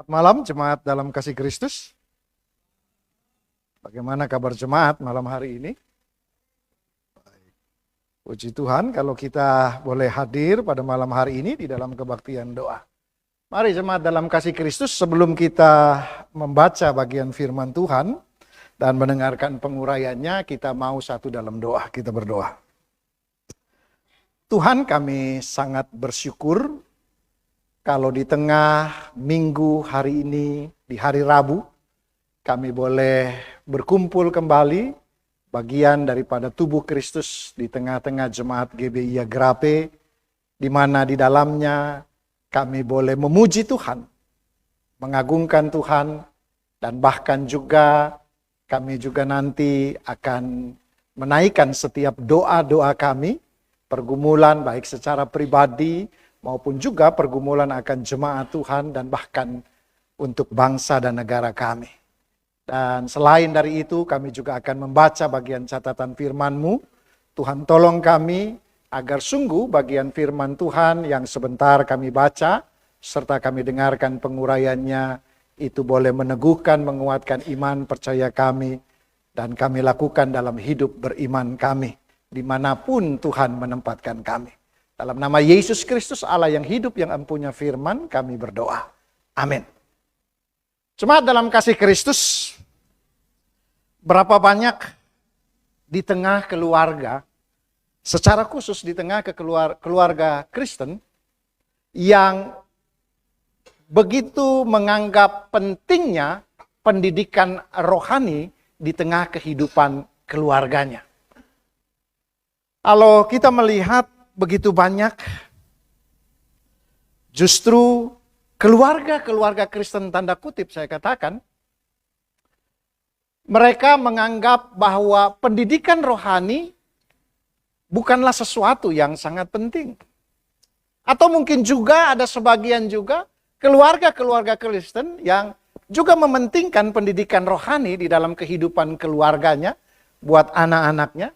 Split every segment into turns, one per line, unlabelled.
Malam jemaat dalam kasih Kristus. Bagaimana kabar jemaat malam hari ini? Puji Tuhan kalau kita boleh hadir pada malam hari ini di dalam kebaktian doa. Mari jemaat dalam kasih Kristus, sebelum kita membaca bagian firman Tuhan dan mendengarkan penguraiannya, kita mau satu dalam doa, kita berdoa. Tuhan, kami sangat bersyukur kalau di tengah minggu hari ini, di hari Rabu, kami boleh berkumpul kembali, bagian daripada tubuh Kristus di tengah-tengah jemaat GBI Agrapé, di mana di dalamnya kami boleh memuji Tuhan, mengagungkan Tuhan, dan bahkan juga kami juga nanti akan menaikkan setiap doa-doa kami, pergumulan baik secara pribadi maupun juga pergumulan akan jemaat Tuhan dan bahkan untuk bangsa dan negara kami. Dan selain dari itu kami juga akan membaca bagian catatan firman-Mu. Tuhan tolong kami agar sungguh bagian firman Tuhan yang sebentar kami baca serta kami dengarkan penguraiannya itu boleh meneguhkan, menguatkan iman percaya kami dan kami lakukan dalam hidup beriman kami dimanapun Tuhan menempatkan kami. Dalam nama Yesus Kristus Allah yang hidup yang empunya firman kami berdoa. Amin. Jemaat dalam kasih Kristus, berapa banyak di tengah keluarga, secara khusus di tengah keluarga Kristen, yang begitu menganggap pentingnya pendidikan rohani di tengah kehidupan keluarganya. Kalau kita melihat begitu banyak, justru keluarga Kristen tanda kutip saya katakan, mereka menganggap bahwa pendidikan rohani bukanlah sesuatu yang sangat penting. Atau mungkin juga ada sebagian juga keluarga Kristen yang juga mementingkan pendidikan rohani di dalam kehidupan keluarganya buat anak-anaknya.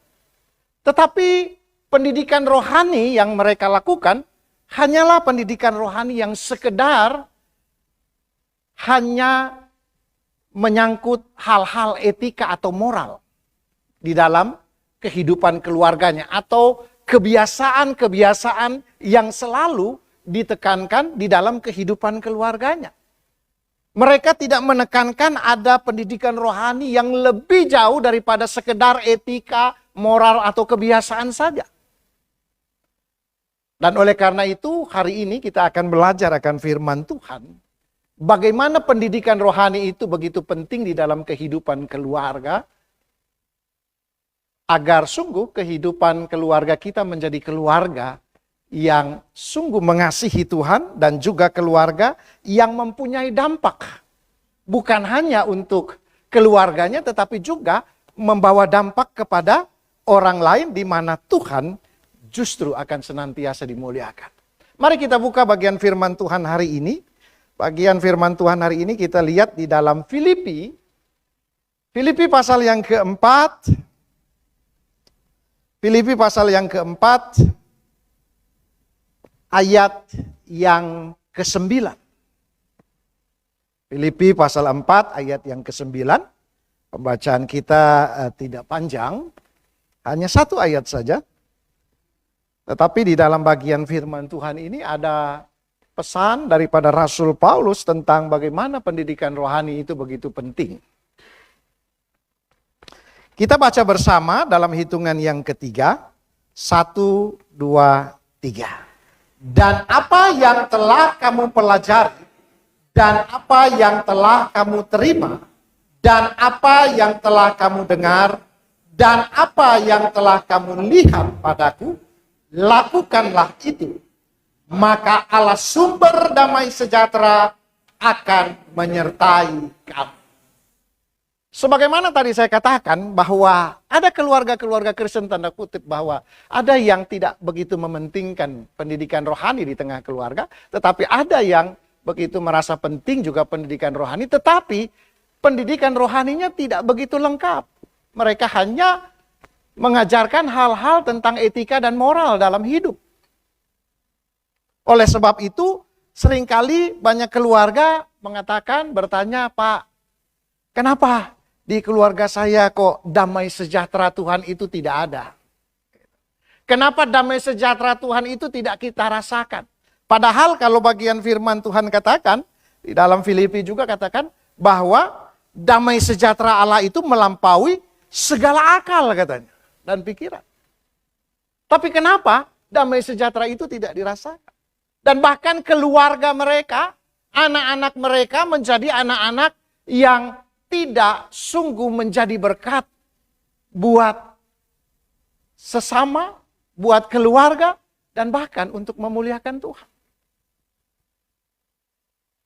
Tetapi pendidikan rohani yang mereka lakukan hanyalah pendidikan rohani yang sekedar hanya menyangkut hal-hal etika atau moral di dalam kehidupan keluarganya atau kebiasaan-kebiasaan yang selalu ditekankan di dalam kehidupan keluarganya. Mereka tidak menekankan ada pendidikan rohani yang lebih jauh daripada sekedar etika, moral atau kebiasaan saja. Dan oleh karena itu hari ini kita akan belajar akan firman Tuhan. Bagaimana pendidikan rohani itu begitu penting di dalam kehidupan keluarga. Agar sungguh kehidupan keluarga kita menjadi keluarga yang sungguh mengasihi Tuhan. Dan juga keluarga yang mempunyai dampak. Bukan hanya untuk keluarganya tetapi juga membawa dampak kepada orang lain di mana Tuhan justru akan senantiasa dimuliakan. Mari kita buka bagian firman Tuhan hari ini. Bagian firman Tuhan hari ini kita lihat di dalam Filipi. Filipi pasal yang keempat. Filipi pasal yang keempat. Ayat yang ke-9. Filipi pasal 4 ayat yang ke-9. Pembacaan kita tidak panjang. Hanya satu ayat saja. Tetapi di dalam bagian firman Tuhan ini ada pesan daripada Rasul Paulus tentang bagaimana pendidikan rohani itu begitu penting. Kita baca bersama dalam hitungan yang ketiga. 1, 2, 3. Dan apa yang telah kamu pelajari, dan apa yang telah kamu terima, dan apa yang telah kamu dengar, dan apa yang telah kamu lihat padaku, lakukanlah itu. Maka Allah sumber damai sejahtera akan menyertai kamu. Sebagaimana tadi saya katakan bahwa ada keluarga Kristen tanda kutip bahwa ada yang tidak begitu mementingkan pendidikan rohani di tengah keluarga. Tetapi ada yang begitu merasa penting juga pendidikan rohani. Tetapi pendidikan rohaninya tidak begitu lengkap. Mereka hanya mengajarkan hal-hal tentang etika dan moral dalam hidup. Oleh sebab itu, seringkali banyak keluarga mengatakan, bertanya, Pak, kenapa di keluarga saya kok damai sejahtera Tuhan itu tidak ada? Kenapa damai sejahtera Tuhan itu tidak kita rasakan? Padahal kalau bagian firman Tuhan katakan, di dalam Filipi juga katakan, bahwa damai sejahtera Allah itu melampaui segala akal katanya, dan pikiran. Tapi kenapa damai sejahtera itu tidak dirasakan? Dan bahkan keluarga mereka, anak-anak mereka menjadi anak-anak yang tidak sungguh menjadi berkat buat sesama, buat keluarga, dan bahkan untuk memuliakan Tuhan.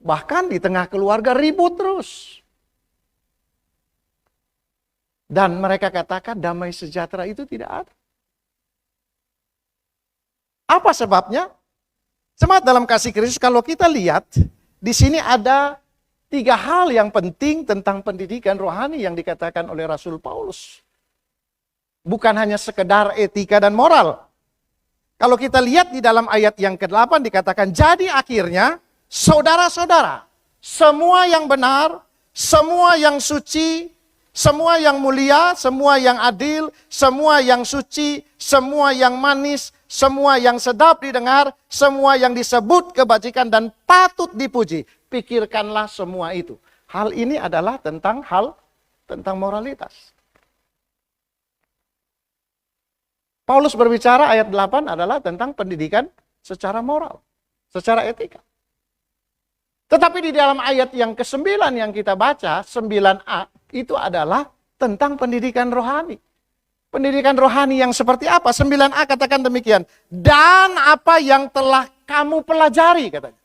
Bahkan di tengah keluarga ribut terus. Dan mereka katakan damai sejahtera itu tidak ada. Apa sebabnya? Jemaat dalam kasih Kristus, kalau kita lihat, di sini ada 3 hal yang penting tentang pendidikan rohani yang dikatakan oleh Rasul Paulus. Bukan hanya sekedar etika dan moral. Kalau kita lihat di dalam ayat yang ke-8 dikatakan, jadi akhirnya, saudara-saudara, semua yang benar, semua yang suci, semua yang mulia, semua yang adil, semua yang suci, semua yang manis, semua yang sedap didengar, semua yang disebut kebajikan dan patut dipuji. Pikirkanlah semua itu. Hal ini adalah tentang moralitas. Paulus berbicara ayat 8 adalah tentang pendidikan secara moral, secara etika. Tetapi di dalam ayat yang ke-9 yang kita baca, 9a, itu adalah tentang pendidikan rohani. Pendidikan rohani yang seperti apa? 9a katakan demikian. Dan apa yang telah kamu pelajari, katanya.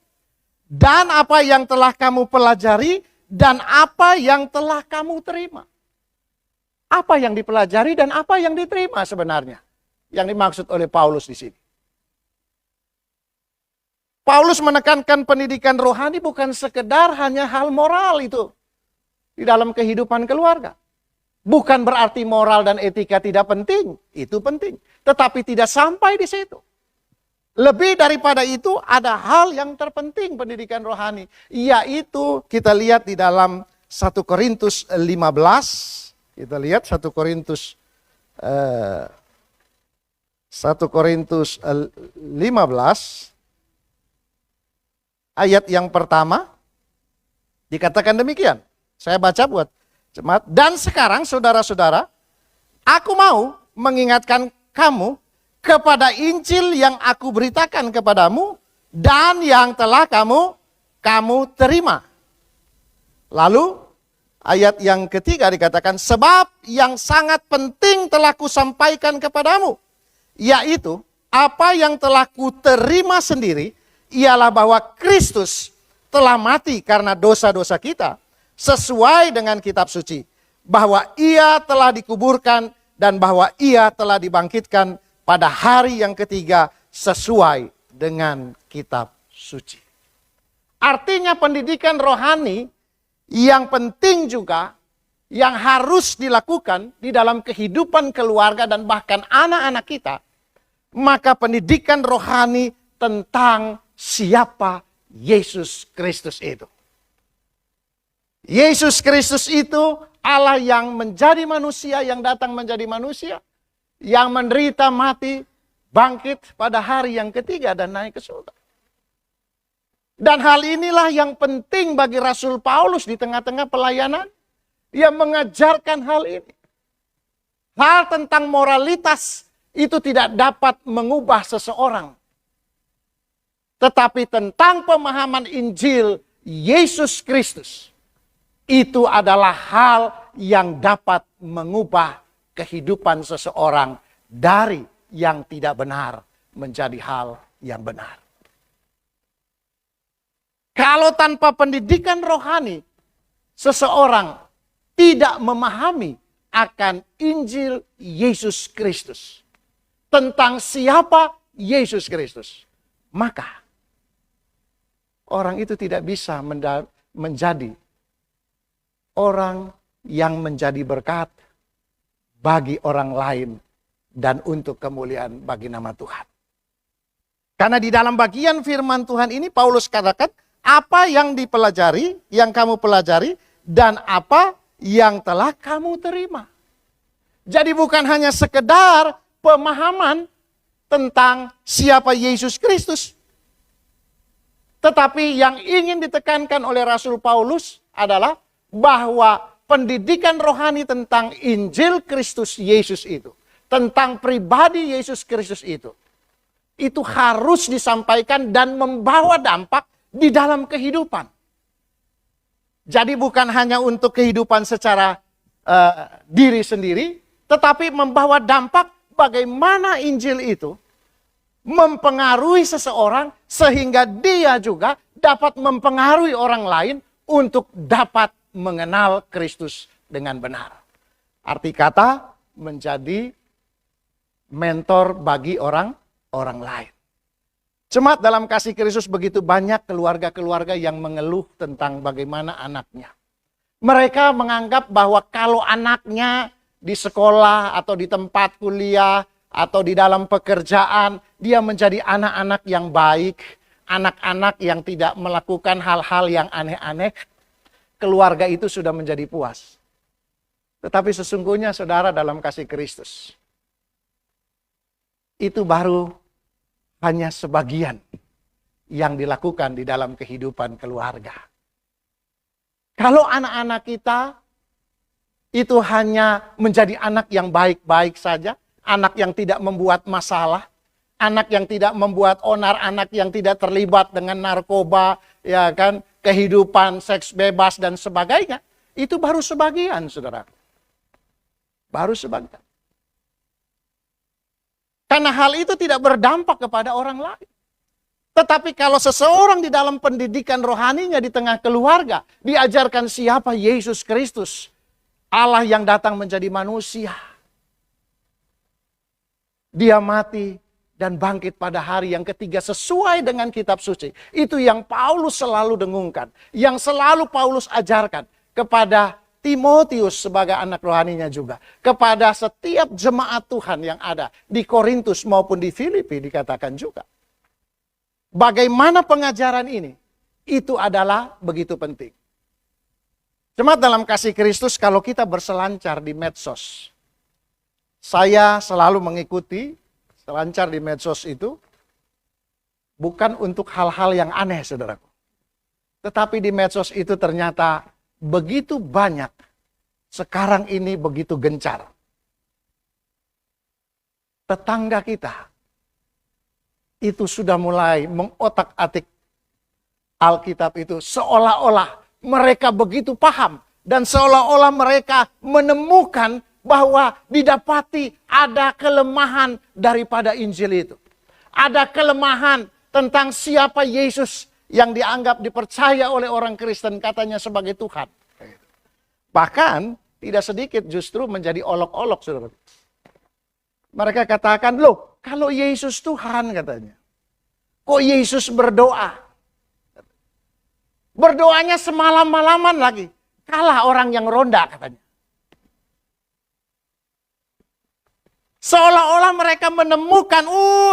Dan apa yang telah kamu pelajari, dan apa yang telah kamu terima. Apa yang dipelajari dan apa yang diterima sebenarnya. Yang dimaksud oleh Paulus di sini. Paulus menekankan pendidikan rohani bukan sekedar hanya hal moral itu. Di dalam kehidupan keluarga. Bukan berarti moral dan etika tidak penting. Itu penting. Tetapi tidak sampai di situ. Lebih daripada itu ada hal yang terpenting pendidikan rohani. Yaitu kita lihat di dalam 1 Korintus 15. Kita lihat 1 Korintus 15 ayat yang pertama dikatakan demikian. Saya baca buat jemaat. Dan sekarang saudara-saudara, aku mau mengingatkan kamu kepada Injil yang aku beritakan kepadamu dan yang telah kamu terima. Lalu ayat yang ketiga dikatakan, sebab yang sangat penting telah kusampaikan kepadamu, yaitu apa yang telah kuterima sendiri, ialah bahwa Kristus telah mati karena dosa-dosa kita, sesuai dengan kitab suci, bahwa ia telah dikuburkan dan bahwa ia telah dibangkitkan pada hari yang ketiga sesuai dengan kitab suci. Artinya pendidikan rohani yang penting juga, yang harus dilakukan di dalam kehidupan keluarga dan bahkan anak-anak kita, maka pendidikan rohani tentang siapa Yesus Kristus itu. Yesus Kristus itu Allah yang menjadi manusia, yang datang menjadi manusia, yang menderita, mati, bangkit pada hari yang ketiga dan naik ke surga. Dan hal inilah yang penting bagi Rasul Paulus di tengah-tengah pelayanan. Dia mengajarkan hal ini. Hal tentang moralitas itu tidak dapat mengubah seseorang. Tetapi tentang pemahaman Injil Yesus Kristus, itu adalah hal yang dapat mengubah kehidupan seseorang dari yang tidak benar menjadi hal yang benar. Kalau tanpa pendidikan rohani, seseorang tidak memahami akan Injil Yesus Kristus, tentang siapa Yesus Kristus, maka orang itu tidak bisa menjadi orang yang menjadi berkat bagi orang lain dan untuk kemuliaan bagi nama Tuhan. Karena di dalam bagian firman Tuhan ini Paulus katakan, apa yang dipelajari, yang kamu pelajari, dan apa yang telah kamu terima. Jadi bukan hanya sekedar pemahaman tentang siapa Yesus Kristus. Tetapi yang ingin ditekankan oleh Rasul Paulus adalah bahwa pendidikan rohani tentang Injil Kristus Yesus itu, tentang pribadi Yesus Kristus itu harus disampaikan dan membawa dampak di dalam kehidupan. Jadi bukan hanya untuk kehidupan secara diri sendiri, tetapi membawa dampak bagaimana Injil itu mempengaruhi seseorang sehingga dia juga dapat mempengaruhi orang lain untuk dapat mengenal Kristus dengan benar. Arti kata menjadi mentor bagi orang lain. Jemaat dalam kasih Kristus, begitu banyak keluarga-keluarga yang mengeluh tentang bagaimana anaknya. Mereka menganggap bahwa kalau anaknya di sekolah atau di tempat kuliah atau di dalam pekerjaan, dia menjadi anak-anak yang baik, anak-anak yang tidak melakukan hal-hal yang aneh-aneh, keluarga itu sudah menjadi puas. Tetapi sesungguhnya saudara dalam kasih Kristus, itu baru hanya sebagian yang dilakukan di dalam kehidupan keluarga. Kalau anak-anak kita itu hanya menjadi anak yang baik-baik saja, anak yang tidak membuat masalah, anak yang tidak membuat onar, anak yang tidak terlibat dengan narkoba, ya kan, kehidupan seks bebas dan sebagainya, itu baru sebagian, saudara. Baru sebagian. Karena hal itu tidak berdampak kepada orang lain. Tetapi kalau seseorang di dalam pendidikan rohaninya di tengah keluarga, diajarkan siapa Yesus Kristus, Allah yang datang menjadi manusia. Dia mati dan bangkit pada hari yang ketiga sesuai dengan kitab suci. Itu yang Paulus selalu dengungkan. Yang selalu Paulus ajarkan kepada Timotius sebagai anak rohaninya juga. Kepada setiap jemaat Tuhan yang ada di Korintus maupun di Filipi dikatakan juga. Bagaimana pengajaran ini? Itu adalah begitu penting. Jemaat dalam kasih Kristus, kalau kita berselancar di medsos, saya selalu mengikuti selancar di medsos itu bukan untuk hal-hal yang aneh, saudaraku. Tetapi di medsos itu ternyata begitu banyak, sekarang ini begitu gencar. Tetangga kita itu sudah mulai mengotak-atik Alkitab itu seolah-olah mereka begitu paham dan seolah-olah mereka menemukan bahwa didapati ada kelemahan daripada Injil itu. Ada kelemahan tentang siapa Yesus yang dianggap dipercaya oleh orang Kristen katanya sebagai Tuhan. Bahkan tidak sedikit justru menjadi olok-olok, saudara. Mereka katakan, loh kalau Yesus Tuhan katanya, kok Yesus berdoa? Berdoanya semalam-malaman lagi. Kalah orang yang ronda katanya. Seolah-olah mereka menemukan,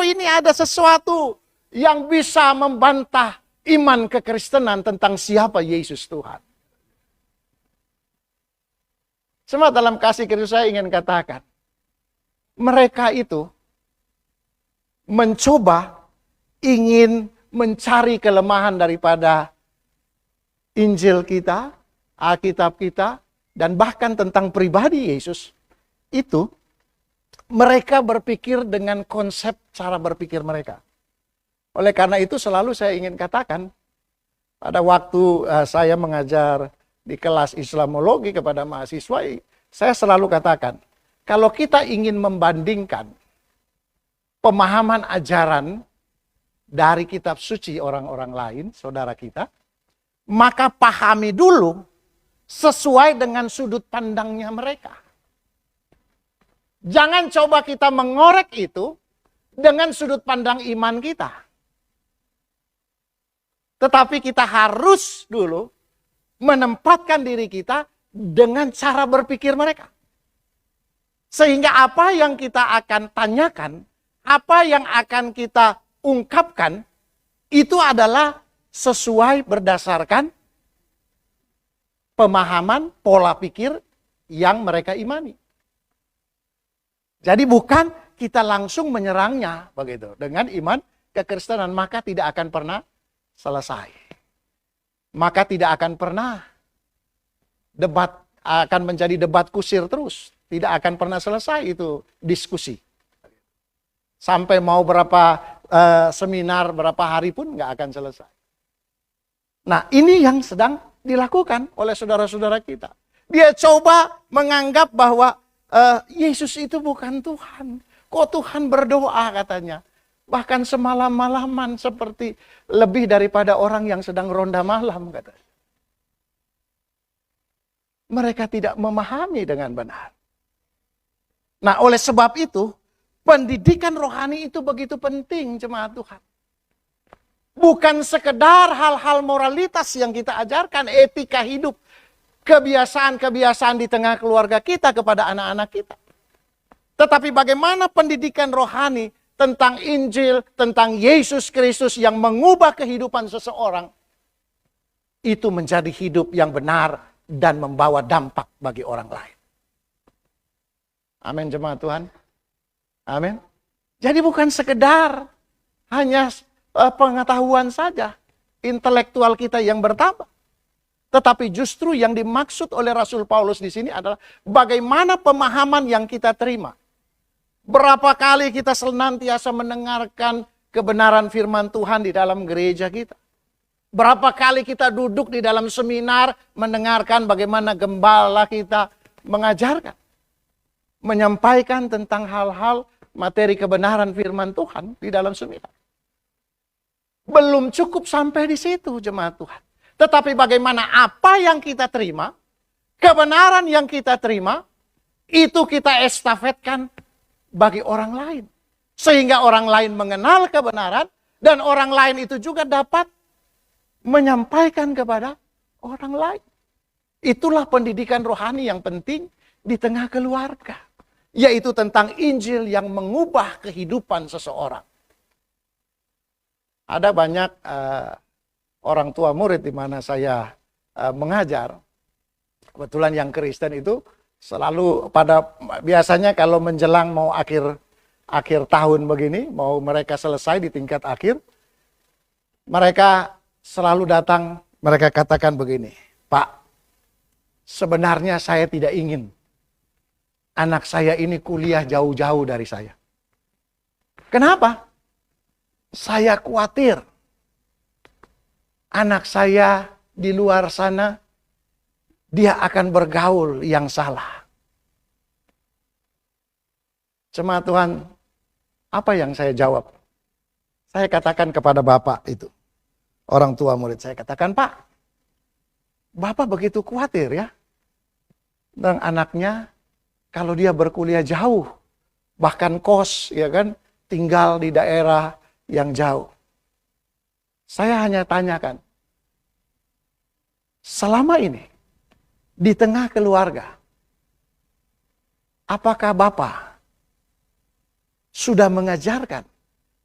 ini ada sesuatu yang bisa membantah iman kekristenan tentang siapa Yesus Tuhan. Semua dalam kasih Kristus saya ingin katakan, mereka itu mencoba ingin mencari kelemahan daripada Injil kita, Alkitab kita, dan bahkan tentang pribadi Yesus. Itu mereka berpikir dengan konsep cara berpikir mereka. Oleh karena itu selalu saya ingin katakan, pada waktu saya mengajar di kelas Islamologi kepada mahasiswa, saya selalu katakan, kalau kita ingin membandingkan pemahaman ajaran dari kitab suci orang-orang lain, saudara kita, maka pahami dulu sesuai dengan sudut pandangnya mereka. Jangan coba kita mengorek itu dengan sudut pandang iman kita. Tetapi kita harus dulu menempatkan diri kita dengan cara berpikir mereka. Sehingga apa yang kita akan tanyakan, apa yang akan kita ungkapkan, itu adalah sesuai berdasarkan pemahaman, pola pikir yang mereka imani. Jadi bukan kita langsung menyerangnya begitu dengan iman kekristenan, maka tidak akan pernah selesai. Maka tidak akan pernah debat, akan menjadi debat kusir terus. Tidak akan pernah selesai itu diskusi. Sampai mau berapa seminar, berapa hari pun nggak akan selesai. Nah, ini yang sedang dilakukan oleh saudara-saudara kita. Dia coba menganggap bahwa Yesus itu bukan Tuhan. Kok Tuhan berdoa katanya. Bahkan semalam-malaman seperti lebih daripada orang yang sedang ronda malam katanya. Mereka tidak memahami dengan benar. Nah, oleh sebab itu, pendidikan rohani itu begitu penting, jemaat Tuhan. Bukan sekedar hal-hal moralitas yang kita ajarkan, etika hidup, kebiasaan-kebiasaan di tengah keluarga kita kepada anak-anak kita. Tetapi bagaimana pendidikan rohani tentang Injil, tentang Yesus Kristus yang mengubah kehidupan seseorang, itu menjadi hidup yang benar dan membawa dampak bagi orang lain. Amin, jemaat Tuhan. Amin. Jadi bukan sekedar hanya pengetahuan saja, intelektual kita yang bertambah. Tetapi justru yang dimaksud oleh Rasul Paulus di sini adalah bagaimana pemahaman yang kita terima. Berapa kali kita senantiasa mendengarkan kebenaran firman Tuhan di dalam gereja kita. Berapa kali kita duduk di dalam seminar mendengarkan bagaimana gembala kita mengajarkan. Menyampaikan tentang hal-hal materi kebenaran firman Tuhan di dalam seminar. Belum cukup sampai di situ, jemaat Tuhan. Tetapi bagaimana apa yang kita terima, kebenaran yang kita terima, itu kita estafetkan bagi orang lain. Sehingga orang lain mengenal kebenaran, dan orang lain itu juga dapat menyampaikan kepada orang lain. Itulah pendidikan rohani yang penting di tengah keluarga. Yaitu tentang Injil yang mengubah kehidupan seseorang. Ada banyak orang tua murid di mana saya mengajar. Kebetulan yang Kristen itu selalu biasanya kalau menjelang mau akhir tahun begini, mau mereka selesai di tingkat akhir, mereka selalu datang, mereka katakan begini, Pak, sebenarnya saya tidak ingin anak saya ini kuliah jauh-jauh dari saya. Kenapa? Saya khawatir anak saya di luar sana, dia akan bergaul yang salah. Jemaat Tuhan, apa yang saya jawab? Saya katakan kepada bapak itu, orang tua murid, saya katakan, Pak, bapak begitu khawatir ya, tentang anaknya kalau dia berkuliah jauh, bahkan kos, ya kan, tinggal di daerah yang jauh. Saya hanya tanyakan, selama ini, di tengah keluarga, apakah Bapak sudah mengajarkan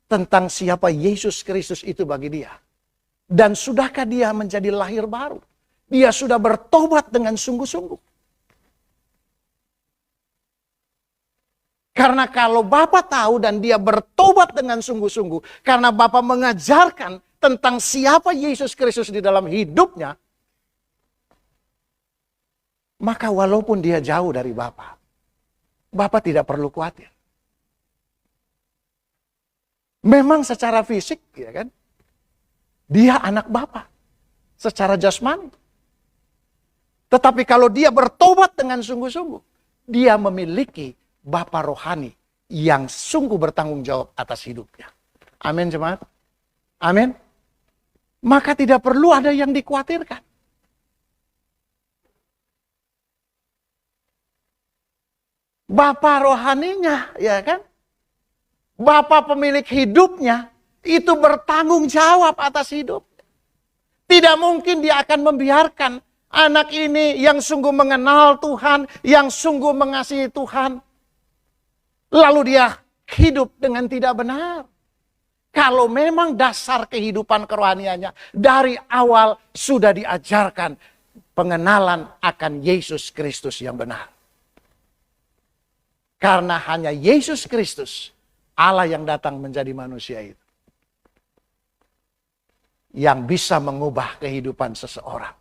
tentang siapa Yesus Kristus itu bagi dia? Dan sudahkah dia menjadi lahir baru? Dia sudah bertobat dengan sungguh-sungguh? Karena kalau Bapak tahu dan dia bertobat dengan sungguh-sungguh, karena Bapak mengajarkan tentang siapa Yesus Kristus di dalam hidupnya, maka walaupun dia jauh dari Bapak, Bapak tidak perlu khawatir. Memang secara fisik, ya kan, dia anak Bapak, secara jasmani. Tetapi kalau dia bertobat dengan sungguh-sungguh, dia memiliki Bapa rohani yang sungguh bertanggung jawab atas hidupnya. Amin, jemaat. Amin. Maka tidak perlu ada yang dikhawatirkan. Bapa rohaninya, ya kan? Bapa pemilik hidupnya itu bertanggung jawab atas hidup. Tidak mungkin dia akan membiarkan anak ini yang sungguh mengenal Tuhan, yang sungguh mengasihi Tuhan, lalu dia hidup dengan tidak benar. Kalau memang dasar kehidupan kerohaniannya dari awal sudah diajarkan pengenalan akan Yesus Kristus yang benar. Karena hanya Yesus Kristus, Allah yang datang menjadi manusia itu, yang bisa mengubah kehidupan seseorang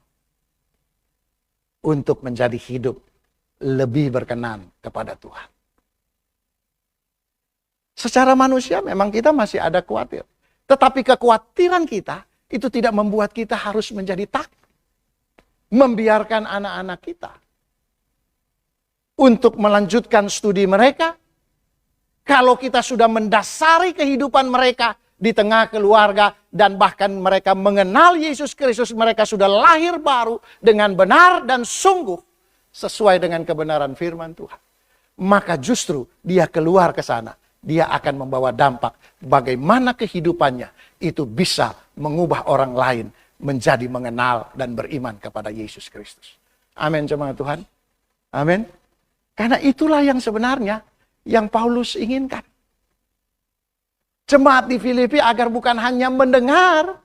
untuk menjadi hidup lebih berkenan kepada Tuhan. Secara manusia memang kita masih ada khawatir. Tetapi kekhawatiran kita itu tidak membuat kita harus menjadi takut. Membiarkan anak-anak kita untuk melanjutkan studi mereka. Kalau kita sudah mendasari kehidupan mereka di tengah keluarga dan bahkan mereka mengenal Yesus Kristus, mereka sudah lahir baru dengan benar dan sungguh sesuai dengan kebenaran firman Tuhan. Maka justru dia keluar ke sana. Dia akan membawa dampak bagaimana kehidupannya itu bisa mengubah orang lain menjadi mengenal dan beriman kepada Yesus Kristus. Amin, jemaat Tuhan. Amin. Karena itulah yang sebenarnya yang Paulus inginkan. Jemaat di Filipi agar bukan hanya mendengar.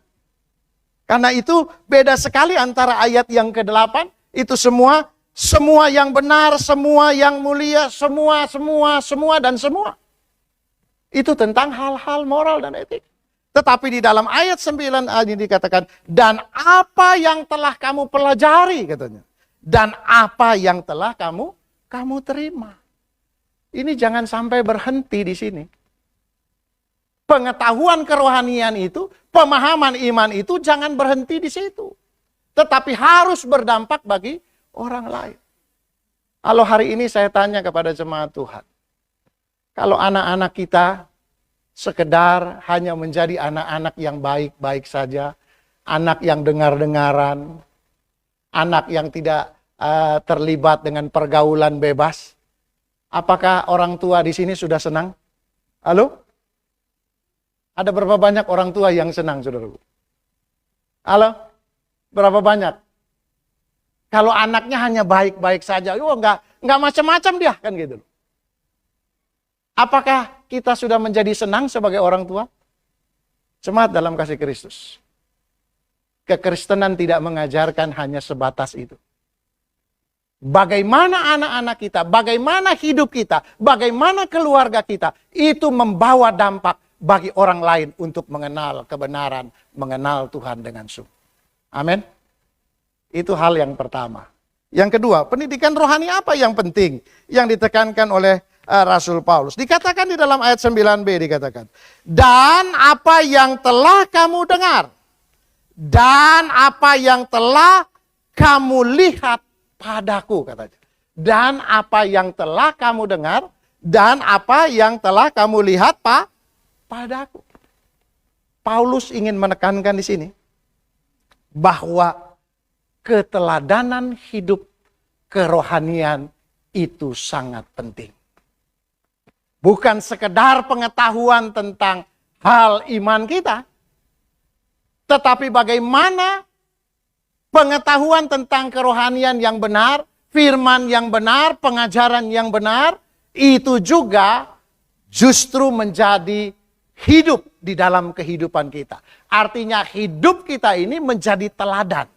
Karena itu beda sekali antara ayat yang ke-8. Itu semua yang benar, semua yang mulia, semua dan semua. Itu tentang hal-hal moral dan etik. Tetapi di dalam ayat 9 ini dikatakan, dan apa yang telah kamu pelajari, katanya. Dan apa yang telah kamu terima. Ini jangan sampai berhenti di sini. Pengetahuan kerohanian itu, pemahaman iman itu jangan berhenti di situ. Tetapi harus berdampak bagi orang lain. Kalau hari ini saya tanya kepada jemaat Tuhan, kalau anak-anak kita sekedar hanya menjadi anak-anak yang baik-baik saja, anak yang dengar-dengaran, anak yang tidak terlibat dengan pergaulan bebas, apakah orang tua di sini sudah senang? Halo? Ada berapa banyak orang tua yang senang, saudaraku? Halo? Berapa banyak? Kalau anaknya hanya baik-baik saja, nggak macam-macam dia, kan gitu. Apakah kita sudah menjadi senang sebagai orang tua? Jemaat dalam kasih Kristus. Kekristenan tidak mengajarkan hanya sebatas itu. Bagaimana anak-anak kita, bagaimana hidup kita, bagaimana keluarga kita, itu membawa dampak bagi orang lain untuk mengenal kebenaran, mengenal Tuhan dengan sungguh. Amin. Itu hal yang pertama. Yang kedua, pendidikan rohani apa yang penting yang ditekankan oleh Rasul Paulus? Dikatakan di dalam ayat 9b dikatakan, dan apa yang telah kamu dengar, dan apa yang telah kamu lihat padaku, katanya. Dan apa yang telah kamu dengar, dan apa yang telah kamu lihat padaku. Paulus ingin menekankan di sini bahwa keteladanan hidup kerohanian itu sangat penting. Bukan sekedar pengetahuan tentang hal iman kita, tetapi bagaimana pengetahuan tentang kerohanian yang benar, firman yang benar, pengajaran yang benar, itu juga justru menjadi hidup di dalam kehidupan kita. Artinya hidup kita ini menjadi teladan.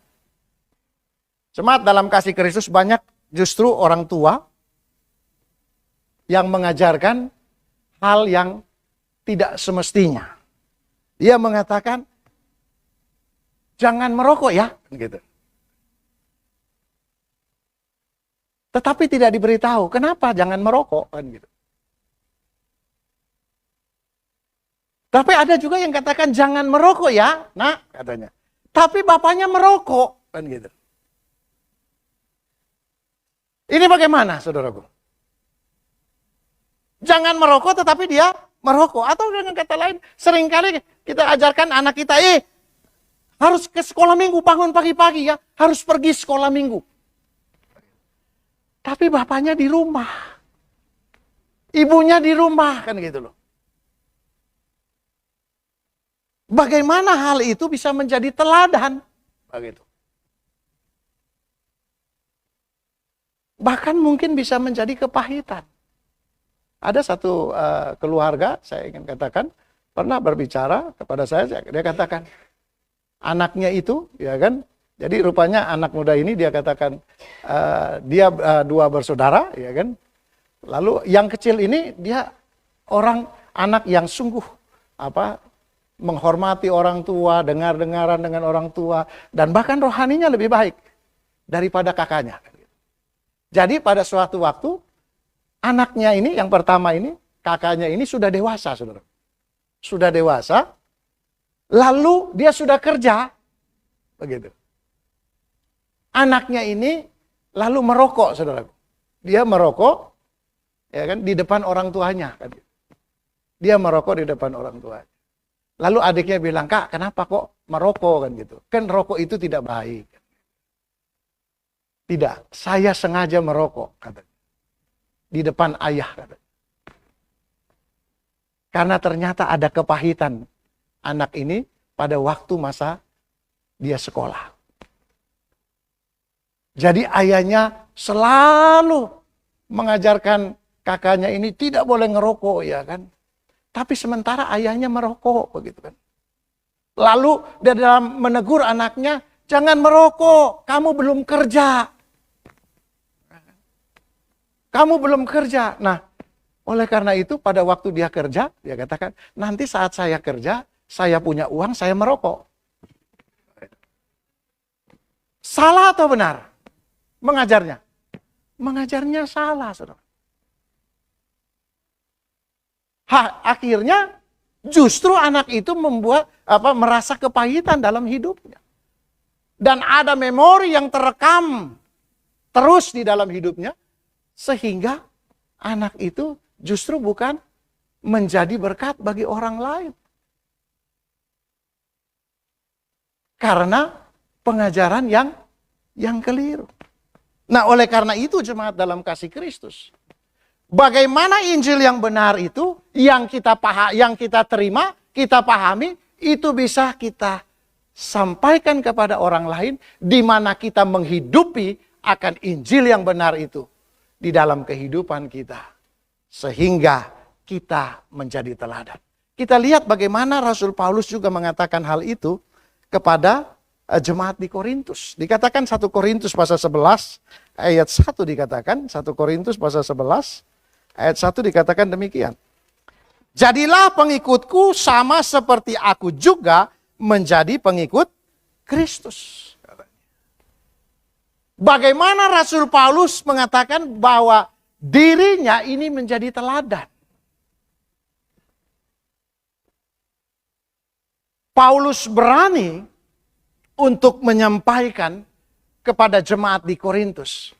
Jemaat dalam kasih Kristus, banyak justru orang tua yang mengajarkan hal yang tidak semestinya. Dia mengatakan, jangan merokok ya, gitu. Tetapi tidak diberitahu kenapa jangan merokok, kan gitu. Tapi ada juga yang katakan jangan merokok ya, nah katanya. Tapi bapaknya merokok, kan gitu. Ini bagaimana, saudaraku? Jangan merokok tetapi dia merokok. Atau dengan kata lain, seringkali kita ajarkan anak kita, harus ke sekolah minggu, bangun pagi-pagi ya, harus pergi sekolah minggu. Tapi bapaknya di rumah. Ibunya di rumah, kan gitu loh. Bagaimana hal itu bisa menjadi teladan? Begitu. Bahkan mungkin bisa menjadi kepahitan. Ada satu keluarga, saya ingin katakan, pernah berbicara kepada saya, dia katakan, anaknya itu, ya kan, jadi rupanya anak muda ini dia katakan, dia dua bersaudara, ya kan, lalu yang kecil ini dia anak yang sungguh menghormati orang tua, dengar-dengaran dengan orang tua, dan bahkan rohaninya lebih baik daripada kakaknya. Jadi pada suatu waktu, anaknya ini, yang pertama ini, kakaknya ini sudah dewasa, saudara. Sudah dewasa, lalu dia sudah kerja, begitu. Anaknya ini lalu merokok, saudara. Dia merokok, ya kan, di depan orang tuanya. Dia merokok di depan orang tuanya. Lalu adiknya bilang, "Kak, kenapa kok merokok?" kan gitu. Kan rokok itu tidak baik. Tidak, saya sengaja merokok, katanya. Di depan ayah, katanya. Karena ternyata ada kepahitan anak ini pada waktu masa dia sekolah. Jadi ayahnya selalu mengajarkan kakaknya ini tidak boleh ngerokok, ya kan. Tapi sementara ayahnya merokok, begitu kan. Lalu dia dalam menegur anaknya, "Jangan merokok, kamu belum kerja. Kamu belum kerja." Nah, oleh karena itu pada waktu dia kerja, dia katakan, "Nanti saat saya kerja, saya punya uang, saya merokok." Salah atau benar mengajarnya? Mengajarnya salah, saudara. Akhirnya justru anak itu merasa kepahitan dalam hidupnya. Dan ada memori yang terekam terus di dalam hidupnya, sehingga anak itu justru bukan menjadi berkat bagi orang lain. Karena pengajaran yang keliru. Nah, oleh karena itu jemaat dalam kasih Kristus, bagaimana Injil yang benar itu, yang kita terima, kita pahami, itu bisa kita sampaikan kepada orang lain, di mana kita menghidupi akan Injil yang benar itu di dalam kehidupan kita. Sehingga kita menjadi teladan. Kita lihat bagaimana Rasul Paulus juga mengatakan hal itu kepada jemaat di Korintus. Dikatakan 1 Korintus pasal 11 ayat 1 dikatakan, 1 Korintus pasal 11 ayat 1 dikatakan demikian. "Jadilah pengikutku sama seperti aku juga menjadi pengikut Kristus." Bagaimana Rasul Paulus mengatakan bahwa dirinya ini menjadi teladan. Paulus berani untuk menyampaikan kepada jemaat di Korintus.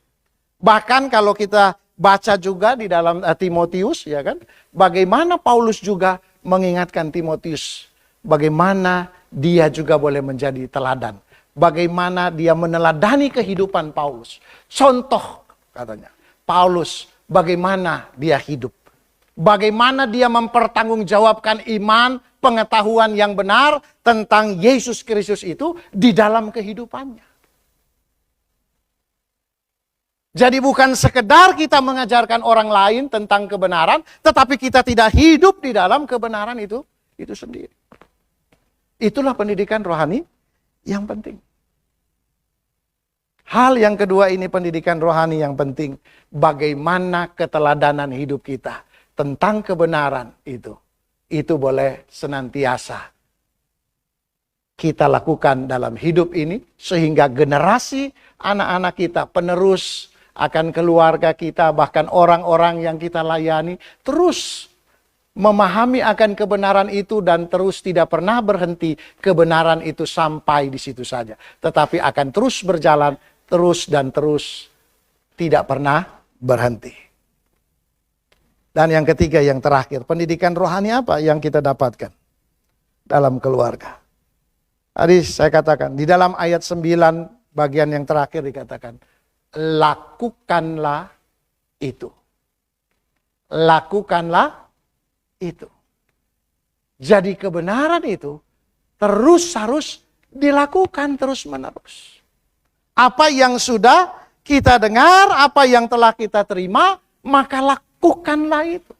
Bahkan kalau kita baca juga di dalam Timotius, ya kan, bagaimana Paulus juga mengingatkan Timotius, bagaimana dia juga boleh menjadi teladan. Bagaimana dia meneladani kehidupan Paulus. Contoh, katanya, Paulus bagaimana dia hidup. Bagaimana dia mempertanggungjawabkan iman, pengetahuan yang benar tentang Yesus Kristus itu di dalam kehidupannya. Jadi bukan sekedar kita mengajarkan orang lain tentang kebenaran, tetapi kita tidak hidup di dalam kebenaran itu sendiri. Itulah pendidikan rohani yang penting. Hal yang kedua ini pendidikan rohani yang penting. Bagaimana keteladanan hidup kita tentang kebenaran itu. Itu boleh senantiasa kita lakukan dalam hidup ini. Sehingga generasi anak-anak kita, penerus akan keluarga kita, bahkan orang-orang yang kita layani, terus memahami akan kebenaran itu dan terus tidak pernah berhenti kebenaran itu sampai di situ saja. Tetapi akan terus berjalan, terus dan terus, tidak pernah berhenti. Dan yang ketiga, yang terakhir, pendidikan rohani apa yang kita dapatkan dalam keluarga? Tadi saya katakan, di dalam ayat 9 bagian yang terakhir dikatakan, lakukanlah itu. Lakukanlah itu. Jadi kebenaran itu terus harus dilakukan terus-menerus. Apa yang sudah kita dengar, apa yang telah kita terima, maka lakukanlah itu.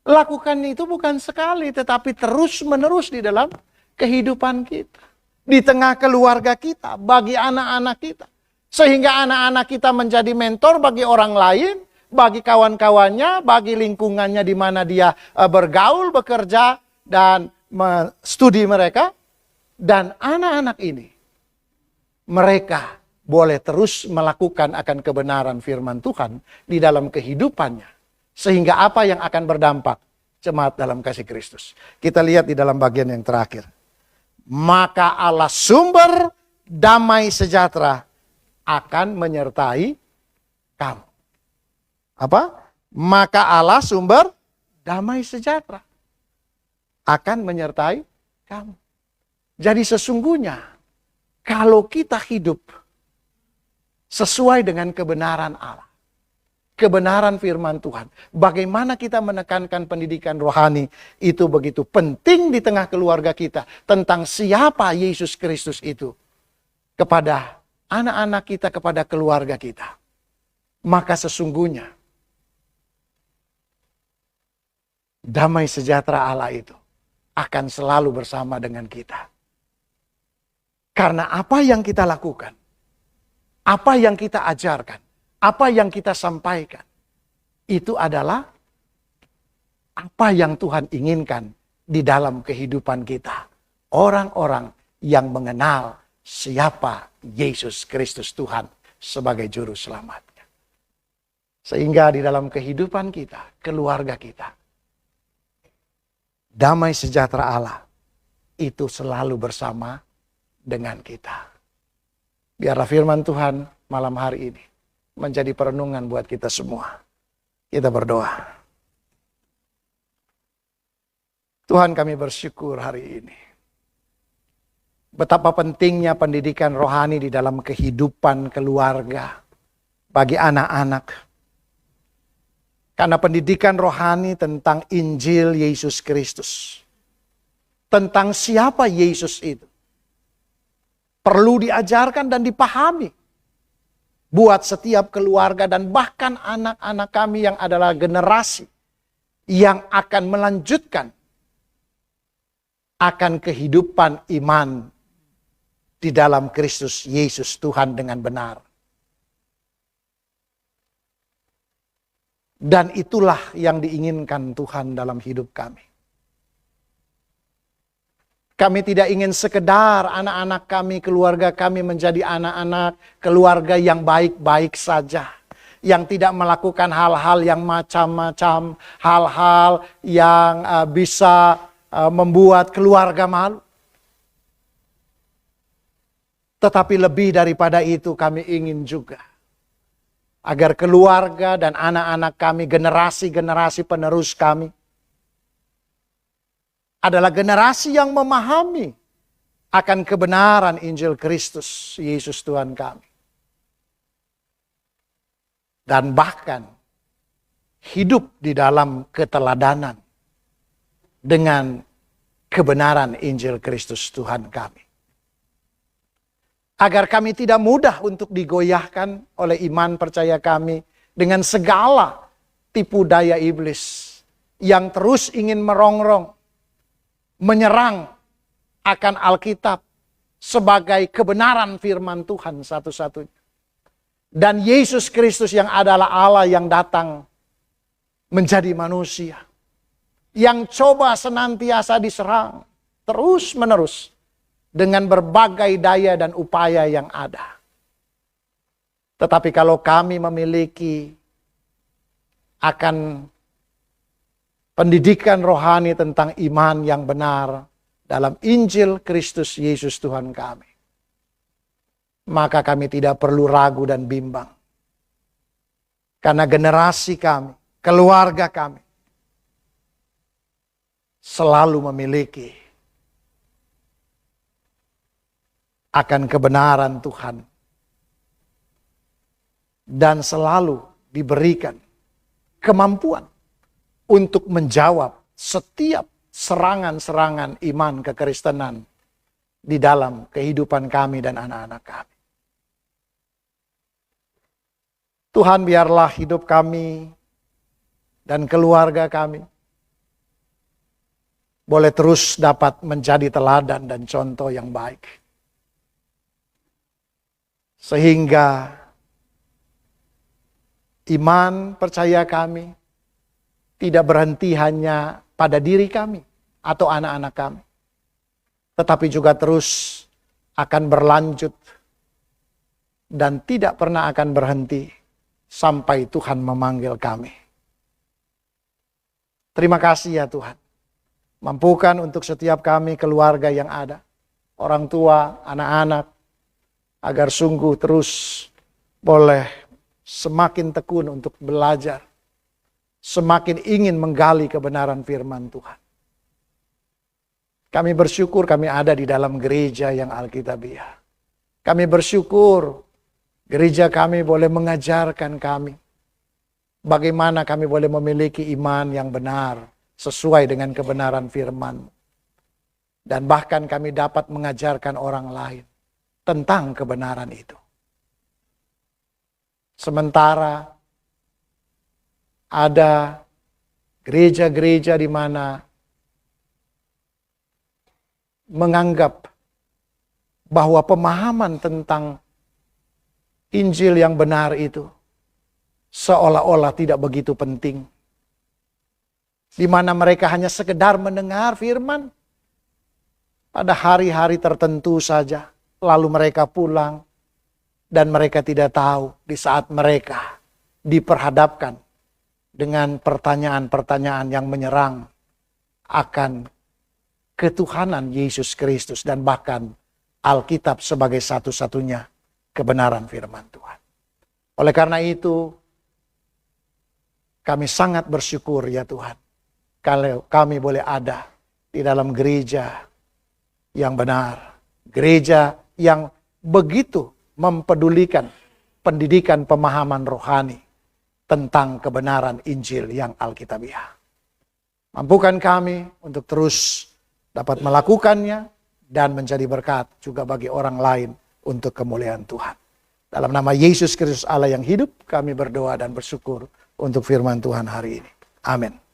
Lakukan itu bukan sekali, tetapi terus-menerus di dalam kehidupan kita. Di tengah keluarga kita, bagi anak-anak kita. Sehingga anak-anak kita menjadi mentor bagi orang lain, bagi kawan-kawannya, bagi lingkungannya di mana dia bergaul, bekerja, dan studi mereka. Dan anak-anak ini, mereka boleh terus melakukan akan kebenaran firman Tuhan di dalam kehidupannya. Sehingga apa yang akan berdampak? Jemaat dalam kasih Kristus. Kita lihat di dalam bagian yang terakhir. Maka Allah sumber damai sejahtera akan menyertai kamu. Apa? Maka Allah sumber damai sejahtera akan menyertai kamu. Jadi sesungguhnya kalau kita hidup sesuai dengan kebenaran Allah, kebenaran firman Tuhan, bagaimana kita menekankan pendidikan rohani itu begitu penting di tengah keluarga kita tentang siapa Yesus Kristus itu kepada anak-anak kita, kepada keluarga kita. Maka sesungguhnya damai sejahtera Allah itu akan selalu bersama dengan kita. Karena apa yang kita lakukan, apa yang kita ajarkan, apa yang kita sampaikan, itu adalah apa yang Tuhan inginkan di dalam kehidupan kita. Orang-orang yang mengenal siapa Yesus Kristus Tuhan sebagai Juru Selamatnya. Sehingga di dalam kehidupan kita, keluarga kita, damai sejahtera Allah itu selalu bersama dengan kita. Biarlah firman Tuhan malam hari ini menjadi perenungan buat kita semua. Kita berdoa. Tuhan, kami bersyukur hari ini. Betapa pentingnya pendidikan rohani di dalam kehidupan keluarga bagi anak-anak. Karena pendidikan rohani tentang Injil Yesus Kristus, tentang siapa Yesus itu, perlu diajarkan dan dipahami buat setiap keluarga dan bahkan anak-anak kami yang adalah generasi yang akan melanjutkan akan kehidupan iman di dalam Kristus Yesus Tuhan dengan benar. Dan itulah yang diinginkan Tuhan dalam hidup kami. Kami tidak ingin sekedar anak-anak kami, keluarga kami menjadi anak-anak keluarga yang baik-baik saja. Yang tidak melakukan hal-hal yang macam-macam. Hal-hal yang bisa membuat keluarga malu. Tetapi lebih daripada itu kami ingin juga agar keluarga dan anak-anak kami, generasi-generasi penerus kami, adalah generasi yang memahami akan kebenaran Injil Kristus, Yesus Tuhan kami. Dan bahkan hidup di dalam keteladanan dengan kebenaran Injil Kristus Tuhan kami. Agar kami tidak mudah untuk digoyahkan oleh iman percaya kami dengan segala tipu daya iblis yang terus ingin merongrong, menyerang akan Alkitab sebagai kebenaran firman Tuhan satu-satunya. Dan Yesus Kristus yang adalah Allah yang datang menjadi manusia. Yang coba senantiasa diserang terus-menerus dengan berbagai daya dan upaya yang ada. Tetapi kalau kami memiliki akan pendidikan rohani tentang iman yang benar dalam Injil Kristus Yesus Tuhan kami, maka kami tidak perlu ragu dan bimbang. Karena generasi kami, keluarga kami, selalu memiliki akan kebenaran Tuhan. Dan selalu diberikan kemampuan untuk menjawab setiap serangan-serangan iman kekristenan di dalam kehidupan kami dan anak-anak kami. Tuhan, biarlah hidup kami dan keluarga kami boleh terus dapat menjadi teladan dan contoh yang baik. Sehingga iman percaya kami tidak berhenti hanya pada diri kami atau anak-anak kami, tetapi juga terus akan berlanjut dan tidak pernah akan berhenti sampai Tuhan memanggil kami. Terima kasih ya Tuhan. Mampukan untuk setiap kami keluarga yang ada, orang tua, anak-anak, agar sungguh terus boleh semakin tekun untuk belajar, semakin ingin menggali kebenaran firman Tuhan. Kami bersyukur kami ada di dalam gereja yang Alkitabiah. Kami bersyukur gereja kami boleh mengajarkan kami bagaimana kami boleh memiliki iman yang benar sesuai dengan kebenaran firman. Dan bahkan kami dapat mengajarkan orang lain tentang kebenaran itu. Sementara ada gereja-gereja di mana menganggap bahwa pemahaman tentang Injil yang benar itu seolah-olah tidak begitu penting. Di mana mereka hanya sekedar mendengar firman pada hari-hari tertentu saja. Lalu mereka pulang dan mereka tidak tahu di saat mereka diperhadapkan dengan pertanyaan-pertanyaan yang menyerang akan ketuhanan Yesus Kristus dan bahkan Alkitab sebagai satu-satunya kebenaran firman Tuhan. Oleh karena itu, kami sangat bersyukur ya Tuhan, kalau kami boleh ada di dalam gereja yang benar, gereja yang begitu mempedulikan pendidikan pemahaman rohani tentang kebenaran Injil yang Alkitabiah. Mampukan kami untuk terus dapat melakukannya dan menjadi berkat juga bagi orang lain untuk kemuliaan Tuhan. Dalam nama Yesus Kristus Allah yang hidup, kami berdoa dan bersyukur untuk firman Tuhan hari ini. Amin.